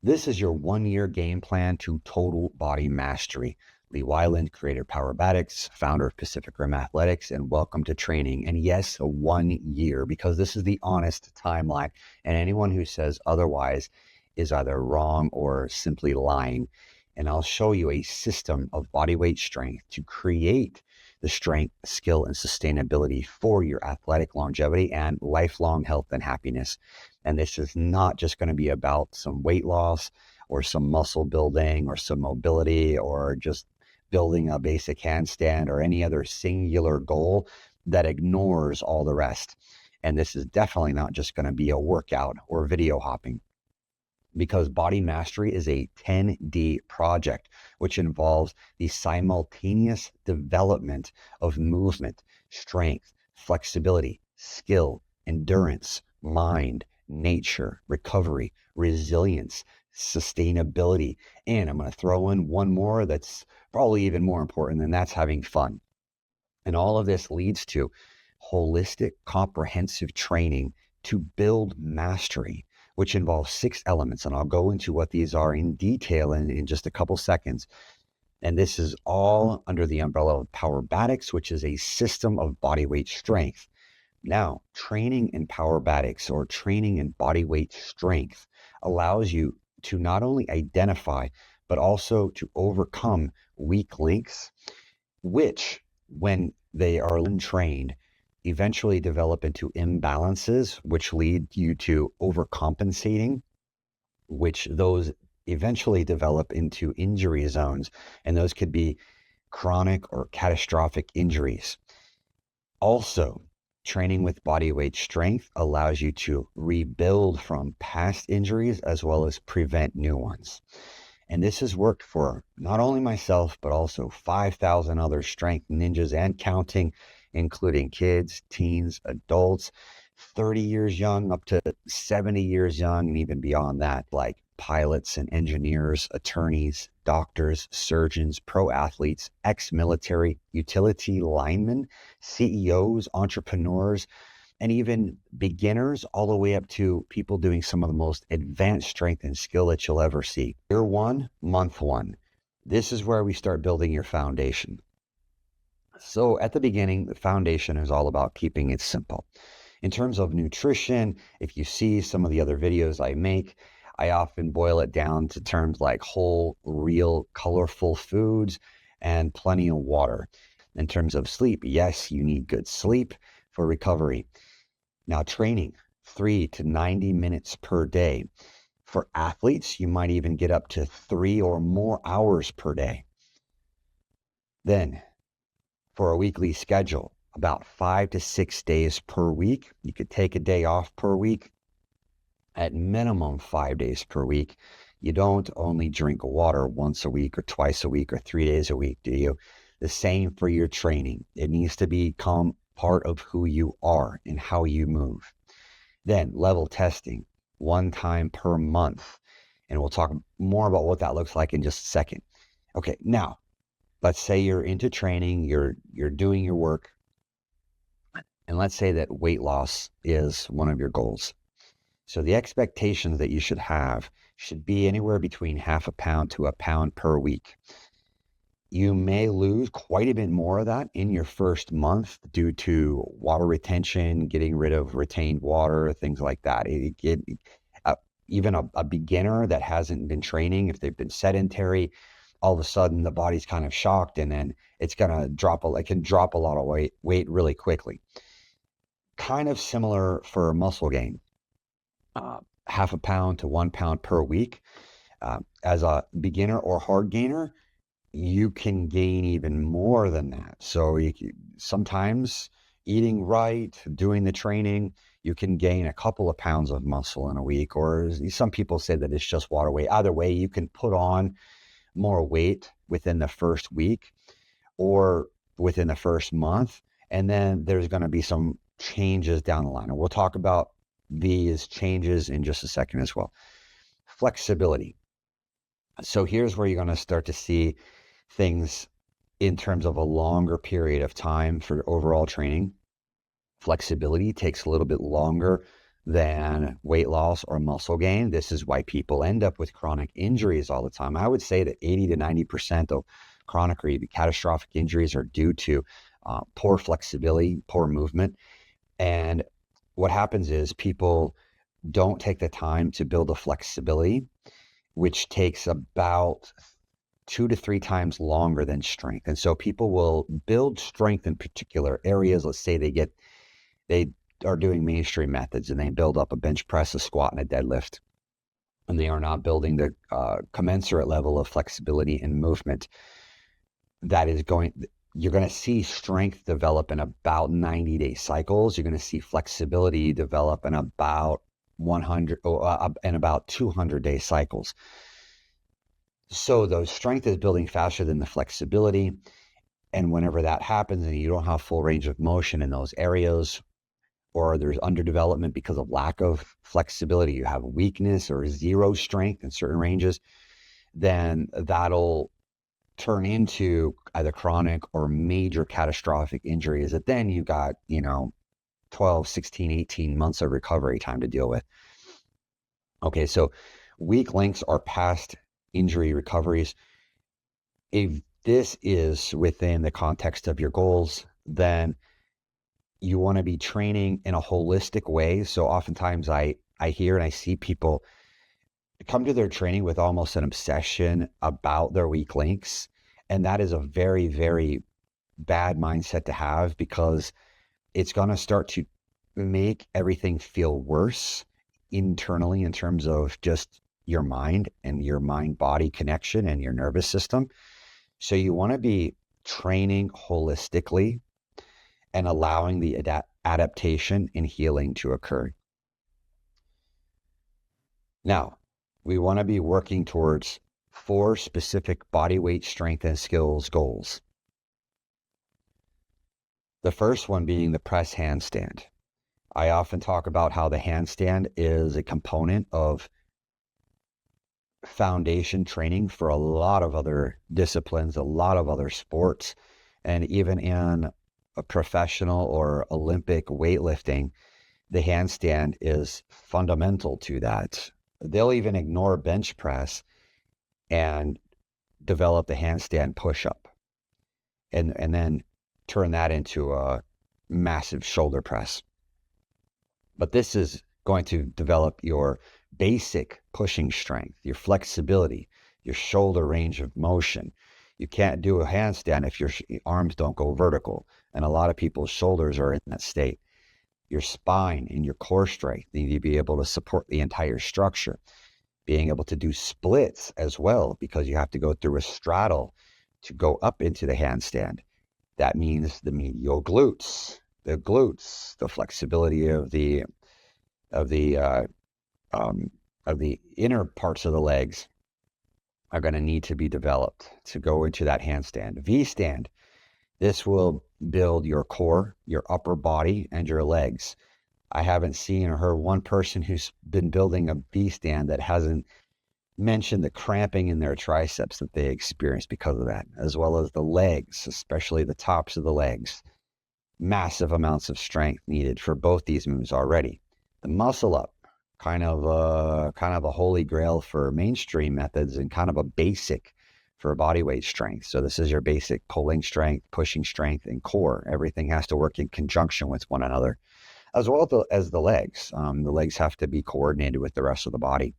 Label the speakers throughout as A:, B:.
A: This is your 1-year game plan to total body mastery. Lee Weiland, creator of Powerbatics, founder of Pacific Rim Athletics, and welcome to training. And yes, 1 year, because this is the honest timeline. And anyone who says otherwise is either wrong or simply lying. And I'll show you a system of body weight strength to create the strength, skill, and sustainability for your athletic longevity and lifelong health and happiness. And this is not just going to be about some weight loss or some muscle building or some mobility or just building a basic handstand or any other singular goal that ignores all the rest. And this is definitely not just going to be a workout or video hopping, because body mastery is a 10D project, which involves the simultaneous development of movement, strength, flexibility, skill, endurance, mind, nature, recovery, resilience, sustainability. And I'm going to throw in one more that's probably even more important, and that's having fun. And all of this leads to holistic, comprehensive training to build mastery, which involves 6 elements. And I'll go into what these are in detail in just a couple seconds. And this is all under the umbrella of Powerbatics, which is a system of body weight strength. Now, training in Powerbatics or training in body weight strength allows you to not only identify, but also to overcome weak links, which, when they are trained, eventually develop into imbalances, which lead you to overcompensating, which those eventually develop into injury zones. And those could be chronic or catastrophic injuries. Also, training with body weight strength allows you to rebuild from past injuries as well as prevent new ones. And this has worked for not only myself, but also 5,000 other strength ninjas and counting, including kids, teens, adults, 30 years young up to 70 years young, and even beyond that, like pilots and engineers, attorneys, doctors, surgeons, pro athletes, ex-military, utility linemen, CEOs, entrepreneurs, and even beginners, all the way up to people doing some of the most advanced strength and skill that you'll ever see. Year 1, month 1. This is where we start building your foundation. So at the beginning, the foundation is all about keeping it simple. In terms of nutrition, if you see some of the other videos I make, I often boil it down to terms like whole, real, colorful foods and plenty of water. In terms of sleep, yes, you need good sleep for recovery. Now, training, 3 to 90 minutes per day. For athletes, you might even get up to 3 or more hours per day. Then, for a weekly schedule, about 5 to 6 days per week. You could take a day off per week. At minimum 5 days per week. You don't only drink water once a week or twice a week or 3 days a week, do you? The same for your training. It needs to become part of who you are and how you move. Then level testing, 1 time per month. And we'll talk more about what that looks like in just a second. Okay, now, let's say you're into training, you're doing your work, and let's say that weight loss is one of your goals. So the expectations that you should have should be anywhere between half a pound to a pound per week. You may lose quite a bit more of that in your first month due to water retention, getting rid of retained water, things like that. Even a beginner that hasn't been training, if they've been sedentary, all of a sudden the body's kind of shocked, and then it's going to it can drop a lot of weight really quickly. Kind of similar for muscle gain. Half a pound to 1 pound per week. As a beginner or hard gainer, you can gain even more than that. So sometimes eating right, doing the training, you can gain a couple of pounds of muscle in a week, or some people say that it's just water weight. Either way, you can put on more weight within the first week or within the first month, and then there's going to be some changes down the line, and we'll talk about these changes in just a second as well. Flexibility. So here's where you're going to start to see things in terms of a longer period of time for overall training. Flexibility takes a little bit longer than weight loss or muscle gain. This is why people end up with chronic injuries all the time. I would say that 80 to 90% of chronic or even catastrophic injuries are due to poor flexibility, poor movement. And what happens is people don't take the time to build the flexibility, which takes about 2 to 3 times longer than strength. And so people will build strength in particular areas. Let's say they are doing mainstream methods and they build up a bench press, a squat, and a deadlift, and they are not building the commensurate level of flexibility and movement. You're going to see strength develop in about 90-day cycles. You're going to see flexibility develop in about 200-day cycles. So the strength is building faster than the flexibility. And whenever that happens and you don't have full range of motion in those areas, or there's underdevelopment because of lack of flexibility, you have weakness or zero strength in certain ranges, then that'll turn into either chronic or major catastrophic injuries that then you got, 12, 16, 18 months of recovery time to deal with. Okay, so weak links are past injury recoveries. If this is within the context of your goals, then you want to be training in a holistic way. So oftentimes I hear and I see people come to their training with almost an obsession about their weak links. And that is a very, very bad mindset to have, because it's going to start to make everything feel worse internally in terms of just your mind and your mind-body connection and your nervous system. So you want to be training holistically and allowing the adaptation and healing to occur. Now, we want to be working towards 4 specific body weight strength and skills goals. The first one being the press handstand. I often talk about how the handstand is a component of foundation training for a lot of other disciplines, a lot of other sports, and even in a professional or Olympic weightlifting, the handstand is fundamental to that. They'll even ignore bench press and develop the handstand push-up and then turn that into a massive shoulder press. But this is going to develop your basic pushing strength, your flexibility, your shoulder range of motion. You can't do a handstand if your arms don't go vertical. And a lot of people's shoulders are in that state. Your spine and your core strength need to be able to support the entire structure. Being able to do splits as well, because you have to go through a straddle to go up into the handstand. That means the medial glutes, the flexibility of the inner parts of the legs are going to need to be developed to go into that handstand. V-stand, this will build your core, your upper body, and your legs. I haven't seen or heard one person who's been building a V-stand that hasn't mentioned the cramping in their triceps that they experience because of that, as well as the legs, especially the tops of the legs. Massive amounts of strength needed for both these moves already. The muscle up, kind of a holy grail for mainstream methods and kind of a basic for body weight strength. So this is your basic pulling strength, pushing strength, and core. Everything has to work in conjunction with one another, as well as the legs. The legs have to be coordinated with the rest of the body,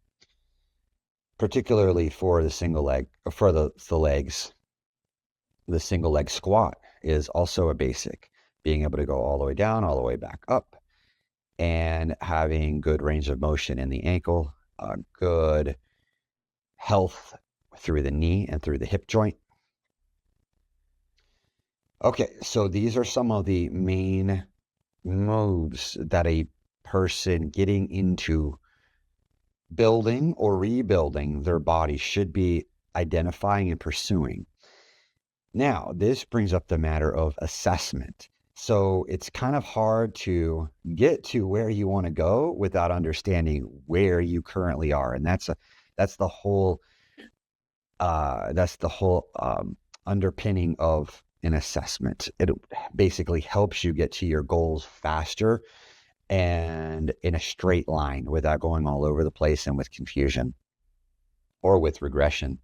A: particularly for the single leg, for the legs. The single leg squat is also a basic, being able to go all the way down, all the way back up, and having good range of motion in the ankle, good health through the knee and through the hip joint. Okay, so these are some of the main moves that a person getting into building or rebuilding their body should be identifying and pursuing. Now, this brings up the matter of assessment. So it's kind of hard to get to where you want to go without understanding where you currently are. And that's the whole underpinning of an assessment. It basically helps you get to your goals faster and in a straight line without going all over the place and with confusion or with regression.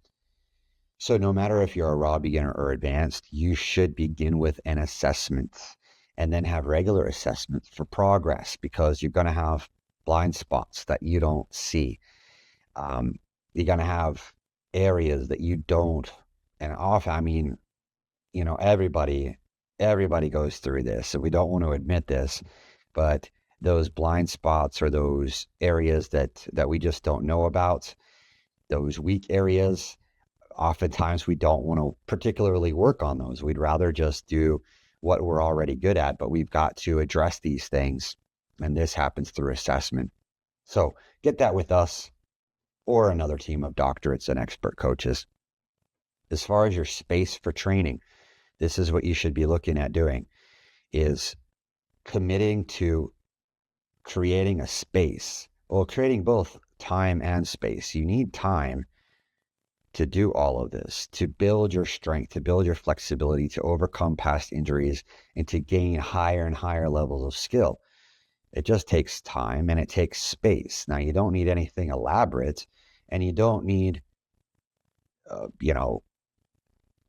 A: So no matter if you're a raw beginner or advanced, you should begin with an assessment and then have regular assessments for progress, because you're going to have blind spots that you don't see. You're going to have areas that you don't, and often, I mean, everybody goes through this, and we don't want to admit this, but those blind spots or those areas that we just don't know about, those weak areas, oftentimes we don't want to particularly work on those. We'd rather just do what we're already good at, but we've got to address these things. And this happens through assessment. So get that with us or another team of doctorates and expert coaches. As far as your space for training, this is what you should be looking at doing, is committing to creating a space. Well, creating both time and space. You need time to do all of this, to build your strength, to build your flexibility, to overcome past injuries, and to gain higher and higher levels of skill. It just takes time and it takes space. Now, you don't need anything elaborate, and you don't need,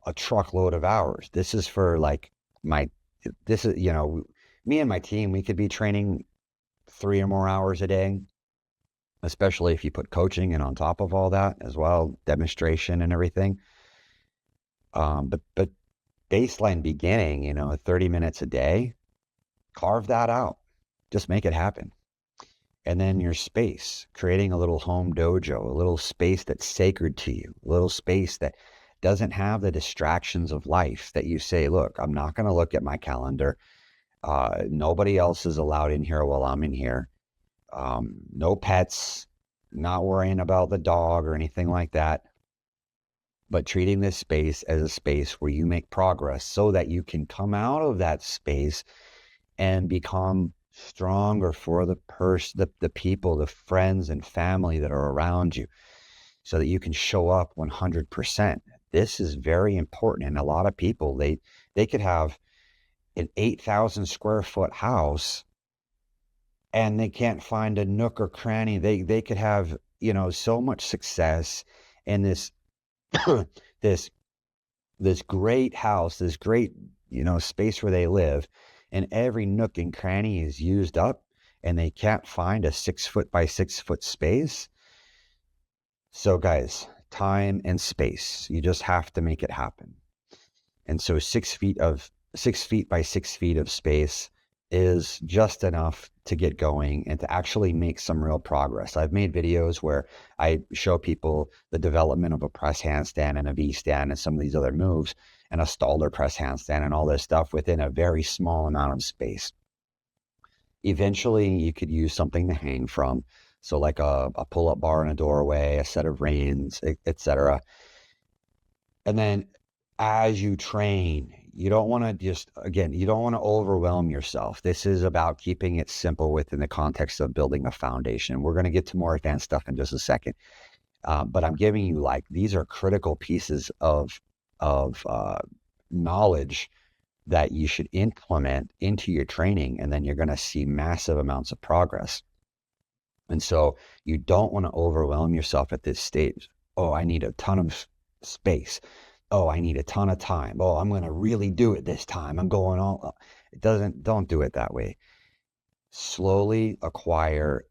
A: a truckload of hours. This is for me and my team, we could be training 3 or more hours a day, especially if you put coaching in on top of all that as well, demonstration and everything. But baseline beginning, 30 minutes a day, carve that out. Just make it happen. And then your space, creating a little home dojo, a little space that's sacred to you, a little space that doesn't have the distractions of life, that you say, look, I'm not going to look at my calendar. Nobody else is allowed in here while I'm in here. No pets, not worrying about the dog or anything like that, but treating this space as a space where you make progress so that you can come out of that space and become stronger for the people, the friends and family that are around you, so that you can show up 100%. This is very important. And a lot of people, they could have an 8,000 square foot house and they can't find a nook or cranny. They could have, so much success in this, this great house, this great, space where they live, and every nook and cranny is used up and they can't find a 6 foot by 6 foot space. So guys, time and space, you just have to make it happen. And so 6 feet by 6 feet of space is just enough to get going and to actually make some real progress. I've made videos where I show people the development of a press handstand and a V stand and some of these other moves, and a Stalder press handstand and all this stuff within a very small amount of space. Eventually, you could use something to hang from. So like a pull-up bar in a doorway, a set of reins, etc. And then as you train, you don't want to overwhelm yourself. This is about keeping it simple within the context of building a foundation. We're going to get to more advanced stuff in just a second. But I'm giving you these are critical pieces of knowledge that you should implement into your training, and then you're going to see massive amounts of progress. And so you don't want to overwhelm yourself at this stage. Oh, I need a ton of space. Oh, I need a ton of time. Oh, I'm going to really do it this time. I'm going all. Don't do it that way. Slowly acquire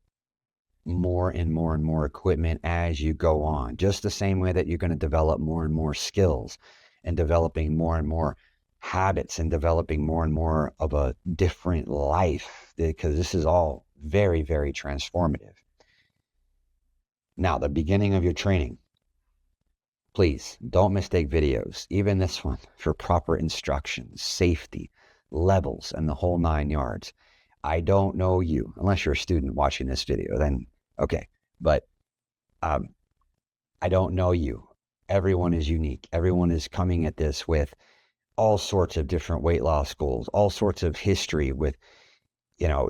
A: more and more and more equipment as you go on, just the same way that you're going to develop more and more skills and developing more and more habits and developing more and more of a different life, because this is all very, very transformative. Now, the beginning of your training, please don't mistake videos, even this one, for proper instructions, safety, levels, and the whole 9 yards. I don't know you, unless you're a student watching this video, then okay. But I don't know you. Everyone is unique. Everyone is coming at this with all sorts of different weight loss goals, all sorts of history with,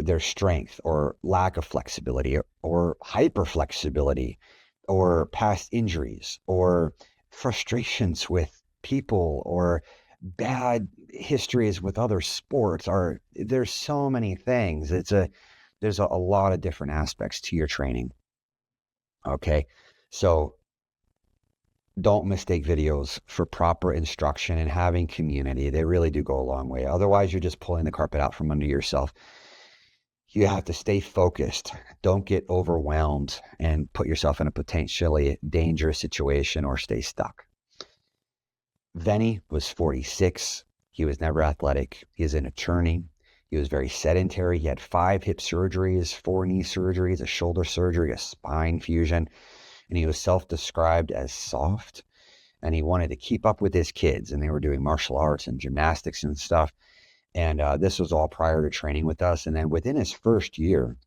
A: their strength or lack of flexibility or hyper flexibility or past injuries or frustrations with people or bad histories with other sports, or there's so many things. there's a lot of different aspects to your training. Okay. So don't mistake videos for proper instruction and having community. They really do go a long way. Otherwise, you're just pulling the carpet out from under yourself. You have to stay focused. Don't get overwhelmed and put yourself in a potentially dangerous situation or stay stuck. Venny was 46. He was never athletic. He is an attorney. He was very sedentary. He had 5 hip surgeries, 4 knee surgeries, a shoulder surgery, a spine fusion, and he was self-described as soft. And he wanted to keep up with his kids, and they were doing martial arts and gymnastics and stuff. And this was all prior to training with us. And then within his first year,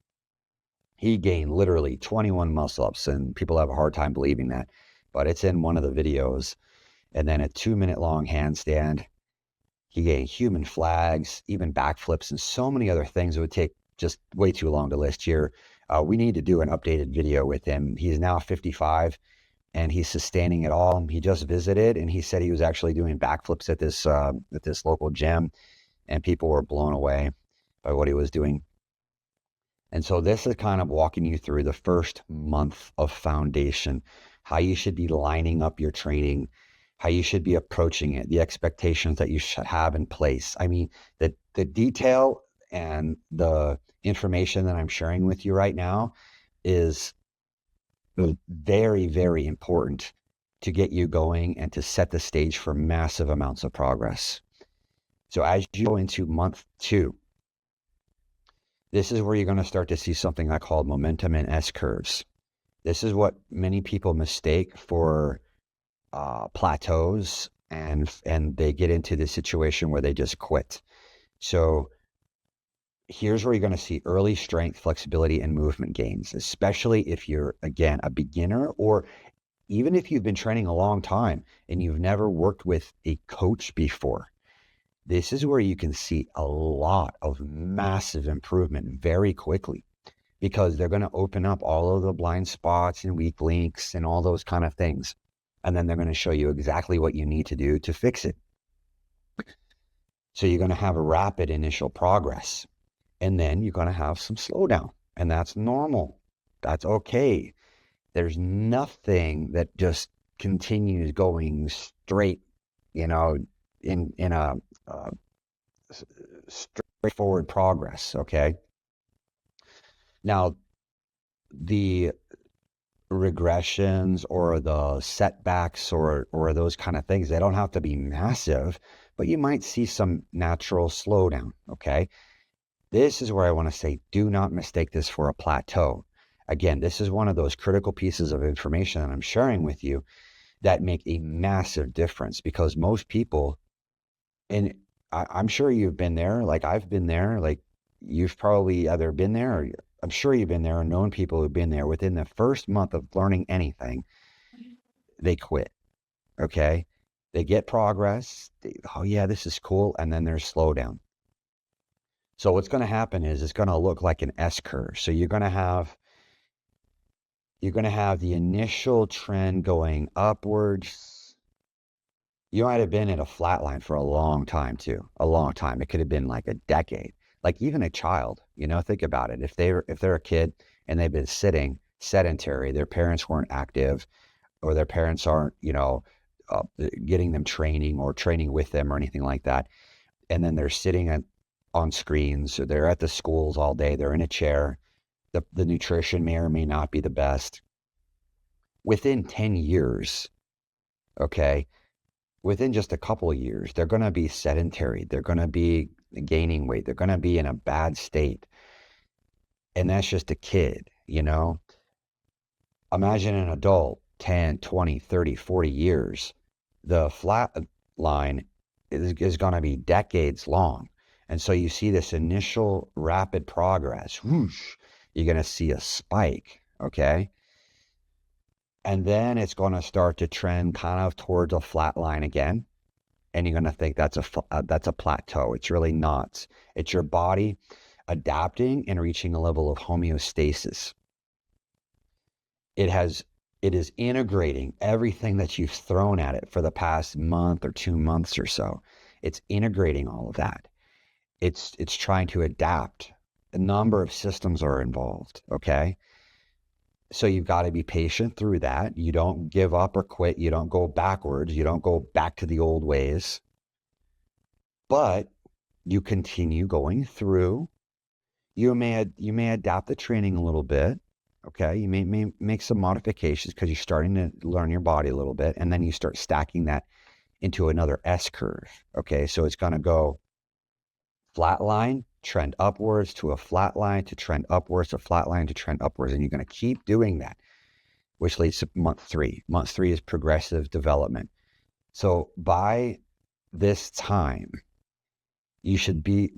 A: he gained literally 21 muscle-ups, and people have a hard time believing that, but it's in one of the videos. And then a 2-minute long handstand. He gained human flags, even backflips, and so many other things. It would take just way too long to list here. We need to do an updated video with him. He's now 55, and he's sustaining it all. He just visited, and he said he was actually doing backflips at this local gym, and people were blown away by what he was doing. And so this is kind of walking you through the first month of foundation, how you should be lining up your training, how you should be approaching it, the expectations that you should have in place. I mean, the detail and the information that I'm sharing with you right now is very, very important to get you going and to set the stage for massive amounts of progress. So as you go into month 2, this is where you're going to start to see something I call momentum and S-curves. This is what many people mistake for plateaus, and they get into this situation where they just quit. So here's where you're going to see early strength, flexibility, and movement gains, especially if you're, again, a beginner, or even if you've been training a long time and you've never worked with a coach before. This is where you can see a lot of massive improvement very quickly, because they're going to open up all of the blind spots and weak links and all those kind of things. And then they're going to show you exactly what you need to do to fix it. So you're going to have a rapid initial progress, and then you're going to have some slowdown, and that's normal. That's okay. There's nothing that just continues going straight, in a straightforward progress. Okay. Now, the regressions or the setbacks or those kind of things, they don't have to be massive, but you might see some natural slowdown. Okay. This is where I want to say, do not mistake this for a plateau. Again, this is one of those critical pieces of information that I'm sharing with you that make a massive difference, because most people, and I'm sure you've been there, like I've been there, like you've probably either been there, or I'm sure you've been there and known people who've been there. Within the first month of learning anything, they quit. Okay. They get progress. Oh yeah, this is cool. And then there's slowdown. So what's going to happen is it's going to look like an S curve. So you're going to have the initial trend going upwards. You might have been at a flat line for a long time too. A long time. It could have been like a decade. Like even a child, think about it. If they're a kid and they've been sitting sedentary, their parents weren't active, or their parents aren't, getting them training or training with them or anything like that. And then they're sitting on screens, or they're at the schools all day. They're in a chair. The nutrition may or may not be the best. Within 10 years, okay, within just a couple of years, they're going to be sedentary. They're going to be gaining weight. They're going to be in a bad state. And that's just a kid, Imagine an adult, 10, 20, 30, 40 years. The flat line is going to be decades long. And so you see this initial rapid progress. Whoosh, you're going to see a spike, okay? And then it's going to start to trend kind of towards a flat line again. And you're going to think that's a plateau. It's really not. It's your body adapting and reaching a level of homeostasis. It is integrating everything that you've thrown at it for the past month or 2 months or so. It's integrating all of that. It's trying to adapt a number of systems are involved. Okay. So you've got to be patient through that. You don't give up or quit. You don't go backwards. You don't go back to the old ways, but you continue going through. You may adapt the training a little bit. Okay. You may make some modifications because you're starting to learn your body a little bit. And then you start stacking that into another S curve. Okay. So it's going to go flat line, trend upwards to a flat line, to trend upwards, to flat line, to trend upwards. And you're going to keep doing that, which leads to month 3. Month 3 is progressive development. So by this time, you should be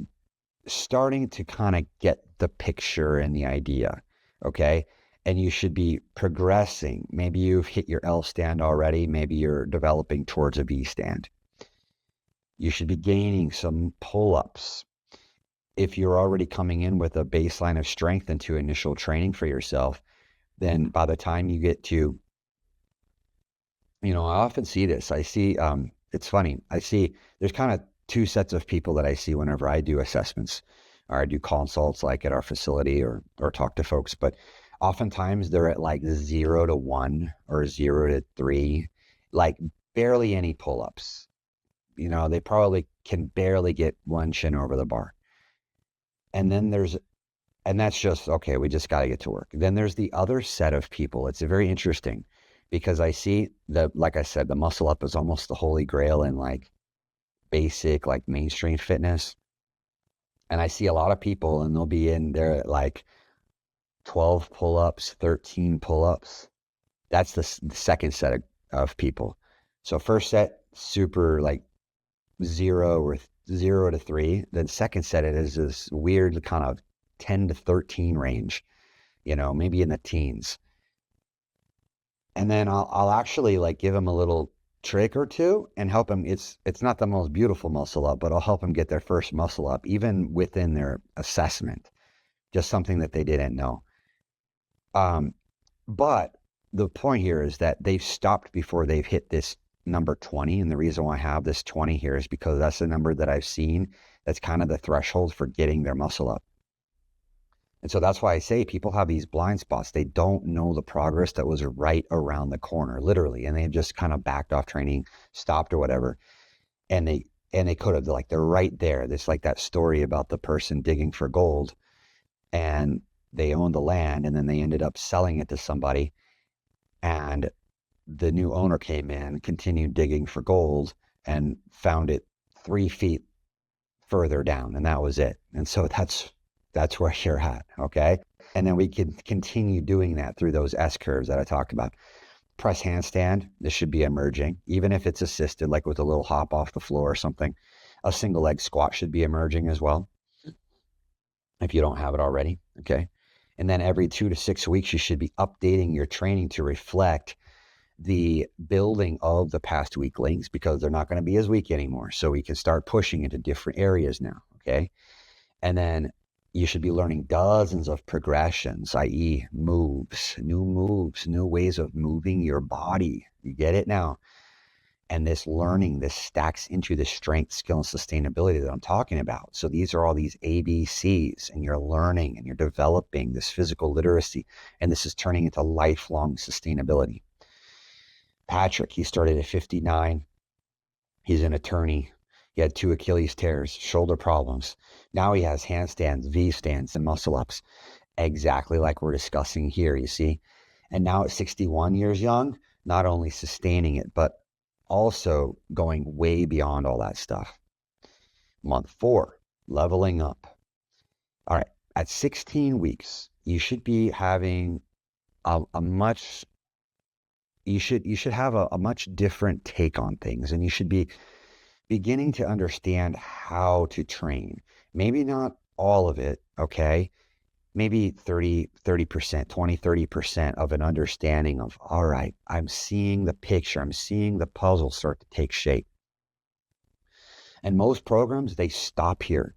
A: starting to kind of get the picture and the idea. Okay. And you should be progressing. Maybe you've hit your L stand already. Maybe you're developing towards a V stand. You should be gaining some pull-ups. If you're already coming in with a baseline of strength into initial training for yourself, then by the time you get to, I often see this. I see, it's funny. I see there's kind of 2 sets of people that I see whenever I do assessments or I do consults like at our facility or talk to folks. But oftentimes they're at like 0 to 1 or 0 to 3, like barely any pull-ups. They probably can barely get 1 shin over the bar. And then and that's just, okay, we just got to get to work. Then there's the other set of people. It's very interesting because I see like I said, the muscle up is almost the holy grail in like basic, like mainstream fitness. And I see a lot of people and they'll be in there at like 12 pull-ups, 13 pull-ups. That's the second set of people. So first set, super like 0 to 3. Then second set, it is this weird kind of 10 to 13 range, maybe in the teens. And then I'll actually like give them a little trick or 2 and help them. It's not the most beautiful muscle up, but I'll help them get their first muscle up, even within their assessment, just something that they didn't know. But the point here is that they've stopped before they've hit this number 20. And the reason why I have this 20 here is because that's the number that I've seen. That's kind of the threshold for getting their muscle up. And so that's why I say people have these blind spots. They don't know the progress that was right around the corner, literally. And they've just kind of backed off training, stopped or whatever. And they could have, like, they're right there. It's like that story about the person digging for gold and they owned the land and then they ended up selling it to somebody. And the new owner came in, continued digging for gold and found it 3 feet further down. And that was it. And so that's where you're at. Okay. And then we can continue doing that through those S curves that I talked about. Press handstand, this should be emerging, even if it's assisted, like with a little hop off the floor or something. A single leg squat should be emerging as well, if you don't have it already. Okay. And then every 2 to 6 weeks, you should be updating your training to reflect the building of the past weak links, because they're not going to be as weak anymore. So we can start pushing into different areas now. Okay. And then you should be learning dozens of progressions, i.e. moves, new ways of moving your body. You get it now? And this learning, this stacks into the strength, skill, and sustainability that I'm talking about. So these are all these ABCs, and you're learning and you're developing this physical literacy, and this is turning into lifelong sustainability. Patrick, he started at 59. He's an attorney. He had 2 Achilles tears, shoulder problems. Now he has handstands, V stands, and muscle ups, exactly like we're discussing here, you see. And now at 61 years young, not only sustaining it, but also going way beyond all that stuff. Month 4, leveling up. All right, at 16 weeks, you should be having you should have a much different take on things, and you should be beginning to understand how to train. Maybe not all of it, okay? Maybe 30%, 30% of an understanding of, all right, I'm seeing the picture, I'm seeing the puzzle start to take shape. And most programs, they stop here.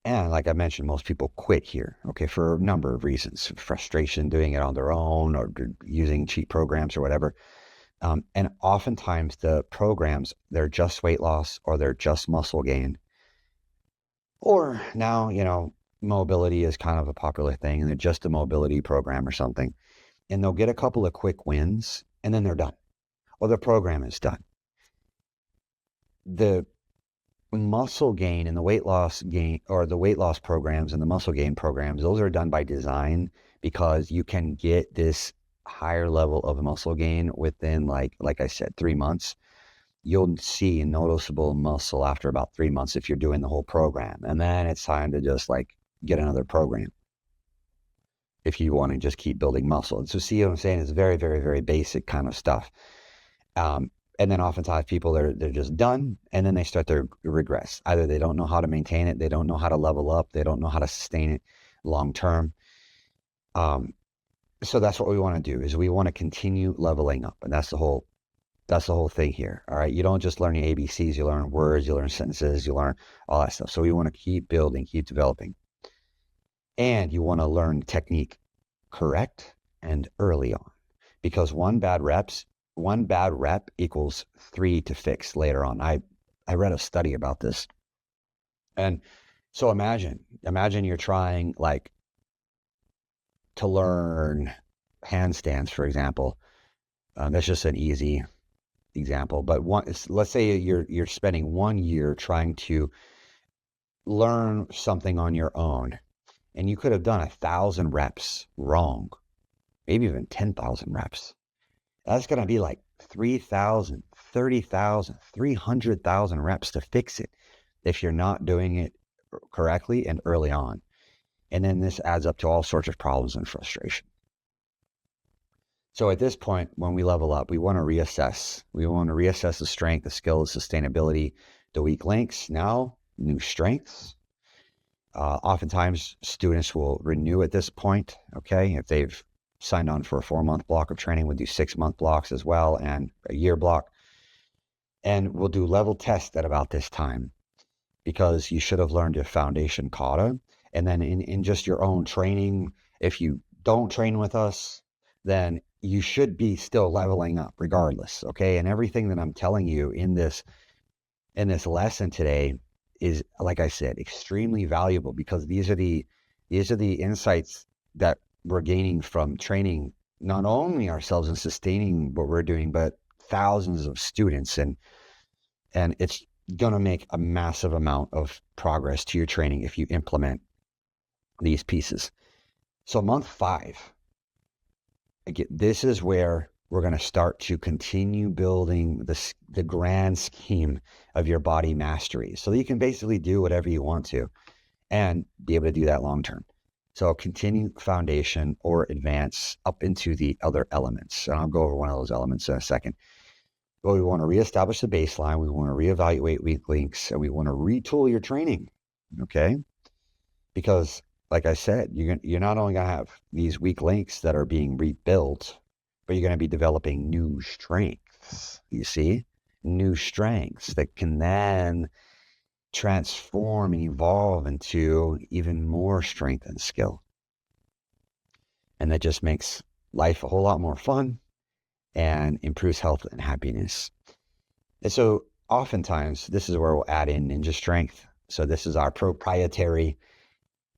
A: And like I mentioned, most people quit here, okay, for a number of reasons. Frustration doing it on their own or using cheap programs or whatever. And oftentimes the programs, they're just weight loss or they're just muscle gain. Or now, mobility is kind of a popular thing, and they're just a mobility program or something, and they'll get a couple of quick wins and then they're done, or the program is done. The muscle gain and the weight loss gain, or the weight loss programs and the muscle gain programs, those are done by design, because you can get this higher level of muscle gain within, like I said, 3 months. You'll see noticeable muscle after about 3 months if you're doing the whole program. And then it's time to just like get another program if you want to just keep building muscle. And so see what I'm saying? It's very, very, very basic kind of stuff. And then oftentimes people, they're just done, and then they start to regress. Either they don't know how to maintain it, they don't know how to level up, they don't know how to sustain it long term. So that's what we want to do, is we want to continue leveling up. And that's the whole thing here. All right. You don't just learn your ABCs, you learn words, you learn sentences, you learn all that stuff. So we want to keep building, keep developing. And you want to learn technique correct and early on, because one bad rep equals 3 to fix later on. I read a study about this. And so imagine you're trying like to learn handstands, for example. That's just an easy example, but let's say you're spending 1 year trying to learn something on your own, and you could have done 1,000 reps wrong, maybe even 10,000 reps. That's going to be like 3,000, 30,000, 300,000 reps to fix it if you're not doing it correctly and early on. And then this adds up to all sorts of problems and frustration. So at this point, when we level up, we want to reassess. We want to reassess the strength, the skill, the sustainability, the weak links. Now, new strengths. Oftentimes, students will renew at this point, okay? If they've signed on for a 4-month block of training, we'll do 6-month blocks as well, and a year block. And we'll do level tests at about this time, because you should have learned your foundation kata. And then in just your own training, if you don't train with us, then you should be still leveling up regardless, okay? And everything that I'm telling you in this lesson today is, like I said, extremely valuable, because these are the insights that we're gaining from training not only ourselves and sustaining what we're doing, but thousands of students, and it's going to make a massive amount of progress to your training if you implement these pieces. So month 5, again, this is where we're going to start to continue building the grand scheme of your body mastery, so that you can basically do whatever you want to and be able to do that long term. So continue foundation or advance up into the other elements. And I'll go over one of those elements in a second. But we want to reestablish the baseline. We want to reevaluate weak links, and we want to retool your training. Okay. Because like I said, you're not only going to have these weak links that are being rebuilt, but you're going to be developing new strengths. You see, new strengths that can then transform and evolve into even more strength and skill. And that just makes life a whole lot more fun and improves health and happiness. And so oftentimes this is where we'll add in ninja strength. So this is our proprietary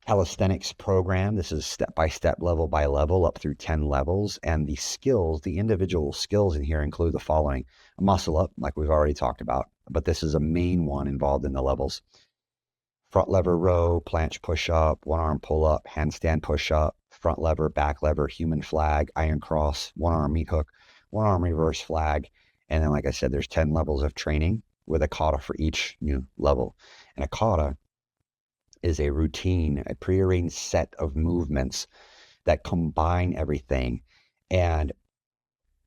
A: calisthenics program. This is step by step, level by level, up through 10 levels. And the skills, the individual skills in here include the following: muscle up, like we've already talked about, but this is a main one involved in the levels: front lever row, planche push up, one arm pull up, handstand push up, front lever, back lever, human flag, iron cross, one arm meat hook, one arm reverse flag. And then, like I said, there's 10 levels of training with a kata for each new level. And a kata is a routine, a prearranged set of movements that combine everything and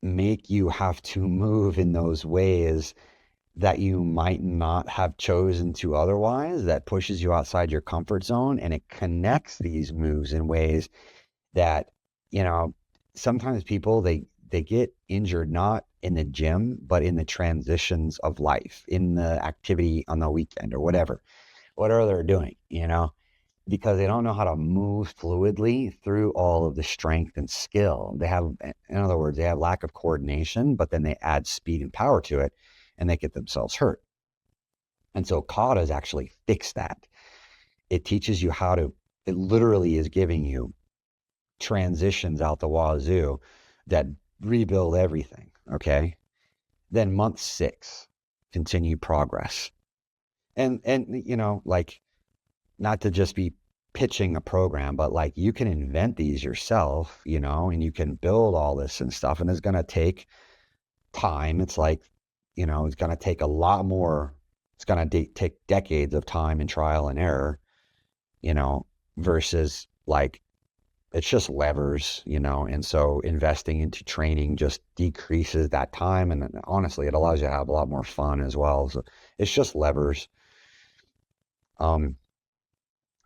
A: make you have to move in those ways that you might not have chosen to otherwise, that pushes you outside your comfort zone. And it connects these moves in ways that, sometimes people, they get injured, not in the gym, but in the transitions of life, in the activity on the weekend or whatever they're doing, because they don't know how to move fluidly through all of the strength and skill. They have, in other words, they have lack of coordination, but then they add speed and power to it, and they get themselves hurt. And so katas actually fix that. It teaches you how to it literally is giving you transitions out the wazoo that rebuild everything. Okay. Then month 6, continue progress. And, like, not to just be pitching a program, but like you can invent these yourself, and you can build all this and stuff. And it's going to take time. It's like, it's going to take a lot more. It's going to take decades of time and trial and error, versus like, it's just levers, and so investing into training just decreases that time. And honestly, it allows you to have a lot more fun as well. So it's just levers. And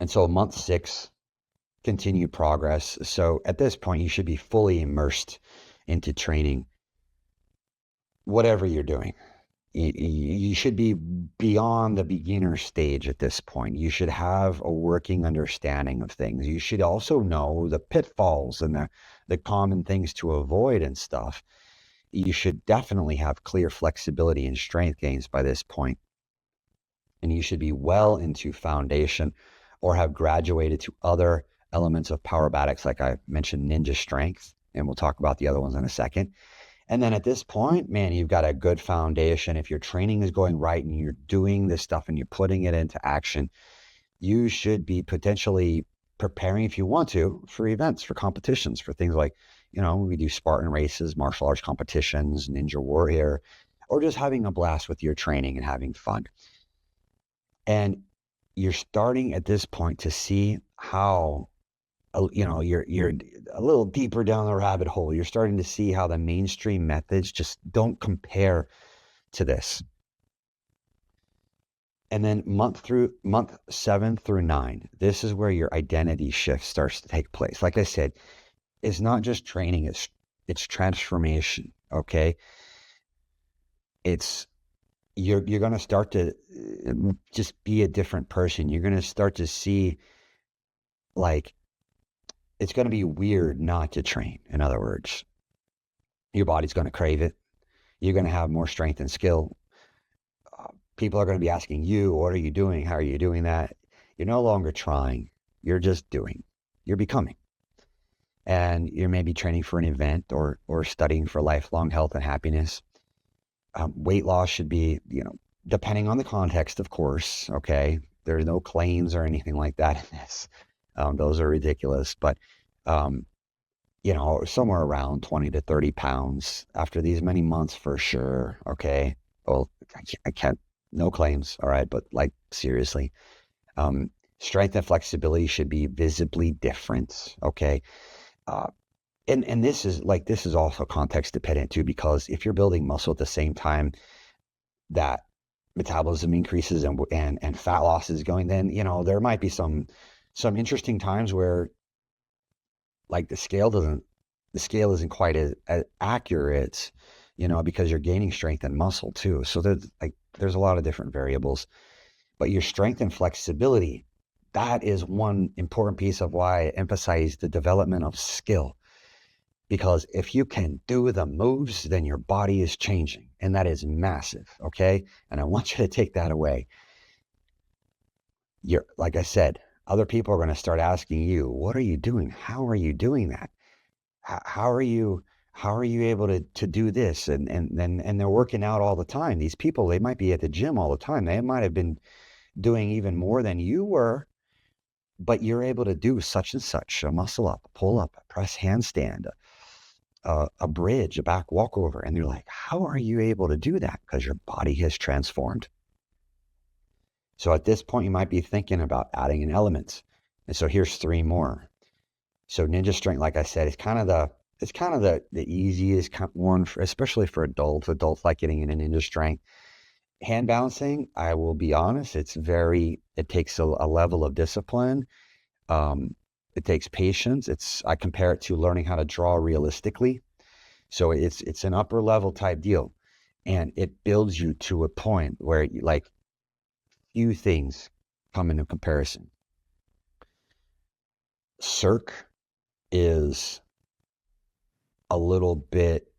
A: so month 6, continue progress. So at this point, you should be fully immersed into training, whatever you're doing. You should be beyond the beginner stage at this point. You should have a working understanding of things. You should also know the pitfalls and the common things to avoid and stuff. You should definitely have clear flexibility and strength gains by this point. And you should be well into foundation or have graduated to other elements of Powerbatics, like I mentioned, ninja strength, and we'll talk about the other ones in a second. And then at this point, man, you've got a good foundation. If your training is going right and you're doing this stuff and you're putting it into action, you should be potentially preparing, if you want to, for events, for competitions, for things like, we do Spartan races, martial arts competitions, Ninja Warrior, or just having a blast with your training and having fun. And you're starting at this point to see how, you're a little deeper down the rabbit hole. You're starting to see how the mainstream methods just don't compare to this. And then month 7 through 9, this is where your identity shift starts to take place. Like I said, it's not just training, it's transformation. Okay. You're going to start to just be a different person. You're going to start to see, like, it's going to be weird not to train. In other words, your body's going to crave it. You're going to have more strength and skill. People are going to be asking you, what are you doing? How are you doing that? You're no longer trying. You're just doing. You're becoming. And you're maybe training for an event or studying for lifelong health and happiness. Weight loss should be, depending on the context, of course. Okay. There's no claims or anything like that in this. Those are ridiculous, but, somewhere around 20 to 30 pounds after these many months for sure. Okay. Well, I can't, no claims. All right. But like, seriously, strength and flexibility should be visibly different. Okay. And this is also context dependent too, because if you're building muscle at the same time that metabolism increases and fat loss is going, then, there might be some interesting times where, like, the scale isn't quite as accurate, because you're gaining strength and muscle too. So there's a lot of different variables, but your strength and flexibility, that is one important piece of why I emphasize the development of skill. Because if you can do the moves, then your body is changing, and that is massive. Okay. And I want you to take that away. Like I said, other people are going to start asking you, what are you doing? How are you doing that? How are you able to do this? And they're working out all the time. These people, they might be at the gym all the time. They might have been doing even more than you were, but you're able to do such and such, a muscle up, a pull up, a press handstand, a bridge, a back walkover. And they're like, how are you able to do that? Because your body has transformed. So at this point, you might be thinking about adding in elements. And so here's 3 more. So ninja strength, like I said, is kind of the easiest one, especially for adults. Adults like getting into ninja strength. Hand balancing, I will be honest, it takes a level of discipline. It takes patience. I compare it to learning how to draw realistically. So it's an upper level type deal, and it builds you to a point where few things come into comparison. Circ is a little bit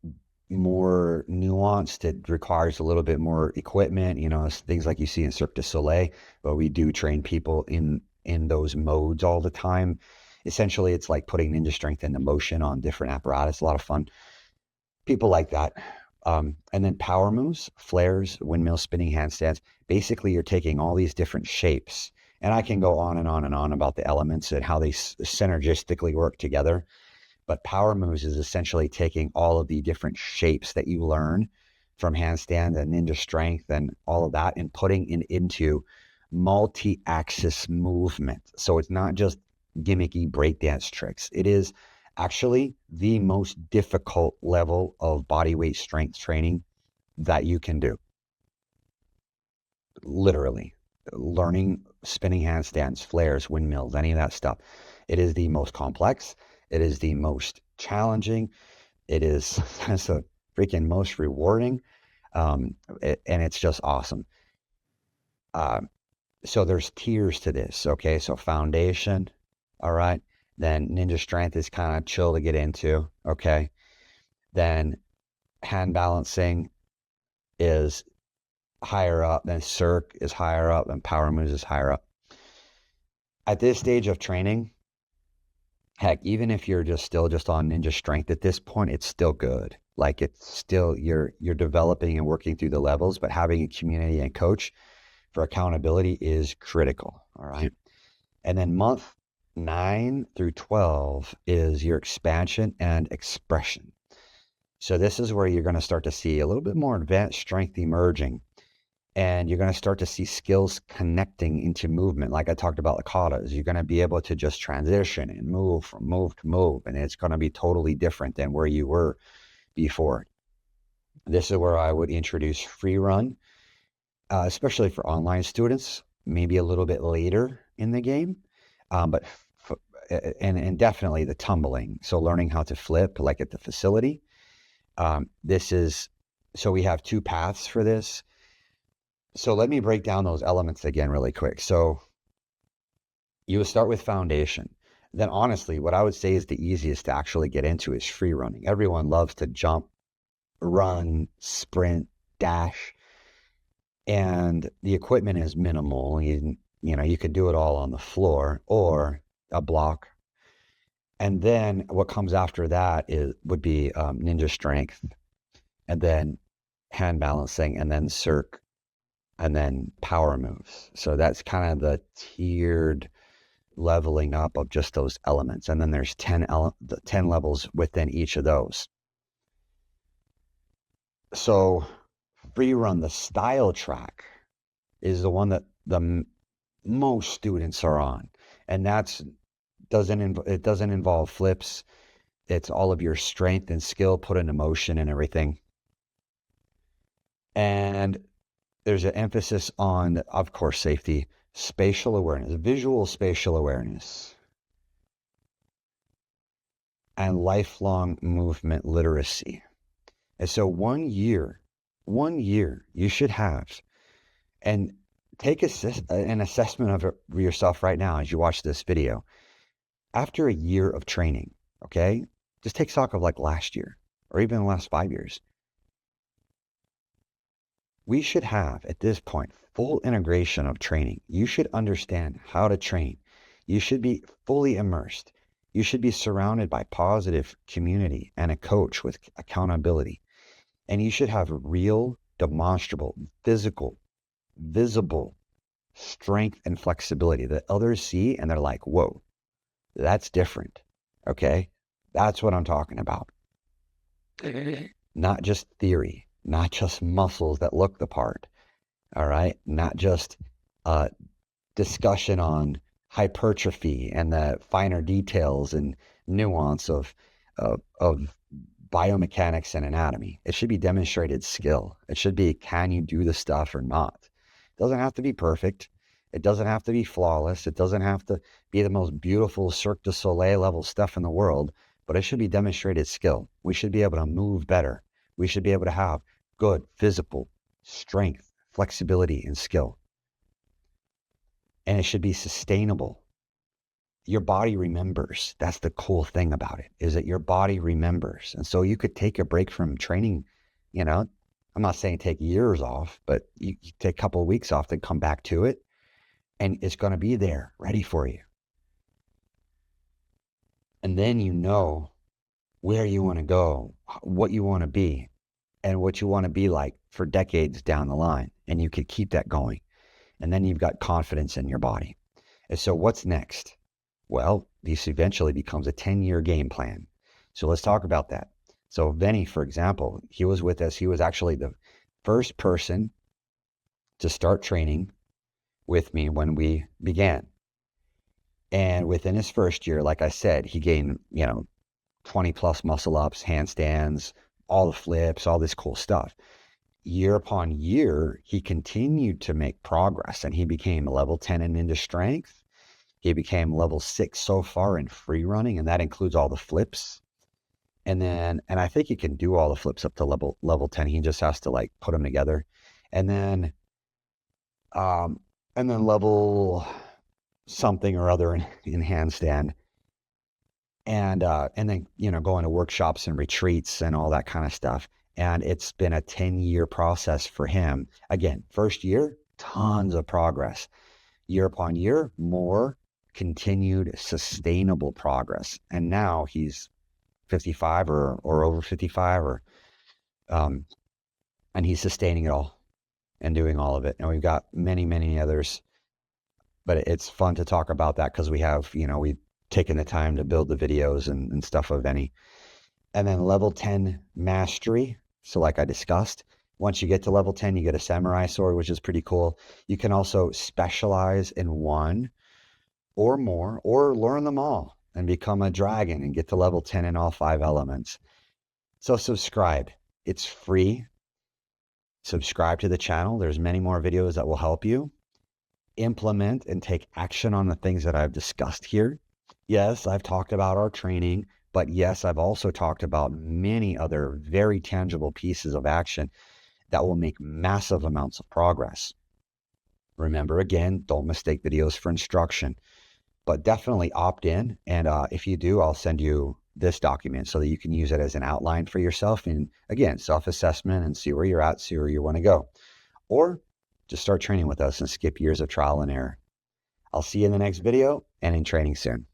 A: more nuanced. It requires a little bit more equipment, things like you see in Cirque du Soleil, but we do train people in in those modes all the time. Essentially, it's like putting ninja strength into motion on different apparatus. A lot of fun. People like that. And then power moves, flares, windmill, spinning handstands. Basically, you're taking all these different shapes. And I can go on and on and on about the elements and how they synergistically work together. But power moves is essentially taking all of the different shapes that you learn from handstand and ninja strength and all of that and putting it into multi-axis movement. So it's not just gimmicky breakdance tricks. It is actually the most difficult level of bodyweight strength training that you can do. Literally, learning spinning handstands, flares, windmills, any of that stuff. It is the most complex. It is the most challenging. It is the freaking most rewarding. And it's just awesome. So there's tiers to this. Okay. So foundation. All right. Then ninja strength is kind of chill to get into. Okay. Then hand balancing is higher up. Then circ is higher up, and power moves is higher up. At this stage of training, heck, even if you're still on ninja strength at this point, it's still good. Like it's still, you're developing and working through the levels, but having a community and coach for accountability is critical. All right. And then month 9 through 12 is your expansion and expression. So this is where you're going to start to see a little bit more advanced strength emerging. And you're going to start to see skills connecting into movement. Like I talked about the katas, you're going to be able to just transition and move from move to move. And it's going to be totally different than where you were before. This is where I would introduce free run, especially for online students, maybe a little bit later in the game. And definitely the tumbling. So learning how to flip like at the facility. So we have 2 paths for this. So let me break down those elements again really quick. So you would start with foundation. Then honestly, what I would say is the easiest to actually get into is free running. Everyone loves to jump, run, sprint, dash. And the equipment is minimal. You could do it all on the floor or a block. And then what comes after that would be ninja strength, and then hand balancing, and then circ, and then power moves. So that's kind of the tiered leveling up of just those elements. And then there's 10 levels within each of those. So free run, the style track, is the one that the most students are on. And it doesn't involve flips. It's all of your strength and skill put into motion and everything. And there's an emphasis on, of course, safety, spatial awareness, visual spatial awareness, and lifelong movement literacy. And so 1 year you should have, and take an assessment of yourself right now as you watch this video. After a year of training, okay, just take stock of like last year or even the last 5 years. We should have, at this point, full integration of training. You should understand how to train. You should be fully immersed. You should be surrounded by positive community and a coach with accountability. And you should have real, demonstrable, physical, visible strength and flexibility that others see and they're like, whoa, that's different. Okay? That's what I'm talking about. Not just theory. Not just muscles that look the part, all right? Not just discussion on hypertrophy and the finer details and nuance of biomechanics and anatomy. It should be demonstrated skill. It should be, can you do the stuff or not? It doesn't have to be perfect. It doesn't have to be flawless. It doesn't have to be the most beautiful Cirque du Soleil level stuff in the world, but it should be demonstrated skill. We should be able to move better. We should be able to have good physical strength, flexibility, and skill. And it should be sustainable. Your body remembers. That's the cool thing about it, is that your body remembers. And so you could take a break from training, I'm not saying take years off, but you take a couple of weeks off, then come back to it. and it's going to be there ready for you. And then you know where you want to go, what you want to be, and what you want to be like for decades down the line. And you could keep that going. And then you've got confidence in your body. And so what's next? Well, this eventually becomes a 10-year game plan. So let's talk about that. So Vinny, for example, he was with us. He was actually the first person to start training with me when we began. And within his first year, like I said, he gained, 20 plus muscle ups, handstands, all the flips, all this cool stuff. Year upon year, he continued to make progress, and he became level 10 in into strength. He became level 6 so far in free running, and that includes all the flips. And I think he can do all the flips up to level 10. He just has to like put them together. And then level something or other in handstand. And then, going to workshops and retreats and all that kind of stuff. And it's been a 10-year process for him. Again, first year, tons of progress. Year upon year, more continued sustainable progress. And now he's 55 or over 55 and he's sustaining it all and doing all of it. And we've got many, many others, but it's fun to talk about that because we have, we've taken the time to build the videos and stuff of any. And then level 10 mastery. So like I discussed, once you get to level 10, you get a samurai sword, which is pretty cool. You can also specialize in one or more, or learn them all and become a dragon and get to level 10 in all 5 elements. So subscribe. It's free. Subscribe to the channel. There's many more videos that will help you implement and take action on the things that I've discussed here. Yes, I've talked about our training, but yes, I've also talked about many other very tangible pieces of action that will make massive amounts of progress. Remember, again, don't mistake videos for instruction, but definitely opt in. And if you do, I'll send you this document so that you can use it as an outline for yourself. And again, self-assessment and see where you're at, see where you want to go. Or just start training with us and skip years of trial and error. I'll see you in the next video and in training soon.